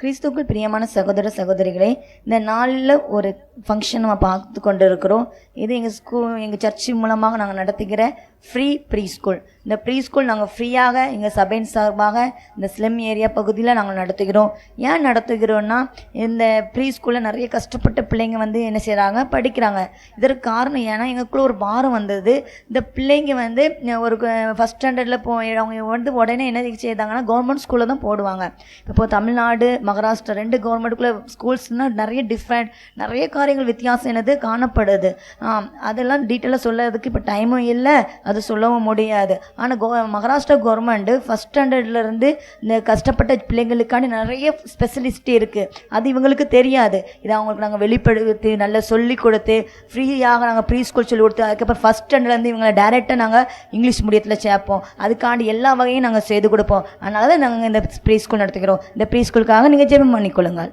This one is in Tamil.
கிறிஸ்துவுக்குள் பிரியமான சகோதர சகோதரிகளே, இந்த நாளில் ஒரு ஃபங்க்ஷன் நம்ம பார்த்து கொண்டு இருக்கிறோம். இது எங்கள் சர்ச்சு மூலமாக நாங்கள் நடத்துகிற ஃப்ரீ ப்ரீ ஸ்கூல். இந்த ப்ரீ ஸ்கூல் நாங்கள் ஃப்ரீயாக எங்கள் சபையின் சார்பாக இந்த ஸ்லம் ஏரியா பகுதியில் நாங்கள் நடத்துகிறோம். ஏன் நடத்துகிறோன்னா, இந்த ப்ரீ ஸ்கூலில் நிறைய கஷ்டப்பட்ட பிள்ளைங்க வந்து என்ன செய்கிறாங்க, படிக்கிறாங்க. இதற்கு காரணம் ஏன்னா எங்களுக்குள்ள ஒரு பாரம் வந்தது. இந்த பிள்ளைங்க வந்து ஒரு ஃபஸ்ட் ஸ்டாண்டர்டில் அவங்க வந்து உடனே என்ன செய்தாங்கன்னா கவர்மெண்ட் ஸ்கூலில் தான் போடுவாங்க. இப்போது தமிழ்நாடு, மகாராஷ்டிரா 2 கவர்மெண்ட்டுக்குள்ளே ஸ்கூல்ஸ்னால் நிறைய டிஃப்ரெண்ட், நிறைய காரியங்கள் வித்தியாசம் என்னது காணப்படுது. அதெல்லாம் டீட்டெயிலாக சொல்லறதுக்கு இப்போ டைமும் இல்லை, அது சொல்லவும் முடியாது. ஆனால் மகாராஷ்டிரா கவர்மெண்ட்டு ஃபஸ்ட் ஸ்டாண்டர்ட்லேருந்து இந்த கஷ்டப்பட்ட பிள்ளைங்களுக்காண்டி நிறைய ஸ்பெஷலிஸ்ட் இருக்குது. அது இவங்களுக்கு தெரியாது. இதை அவங்களுக்கு நாங்கள் வெளிப்படுத்தி நல்லா சொல்லி கொடுத்து ஃப்ரீயாக நாங்கள் ப்ரீ ஸ்கூல் சொல்லி கொடுத்து, அதுக்கப்புறம் ஃபஸ்ட் ஸ்டாண்டர்ட்லேருந்து இவங்களை டேரெக்டாக நாங்கள் இங்கிலீஷ் மீடியத்தில் சேர்ப்போம். அதுக்காண்டி எல்லா வகையும் நாங்கள் செய்து கொடுப்போம். அதனால தான் நாங்கள் இந்த ப்ரீ ஸ்கூல் நடத்துகிறோம். இந்த ப்ரீ ஸ்கூலுக்காக நீங்கள் ஜெபம் பண்ணிக்கொள்ளுங்கள்.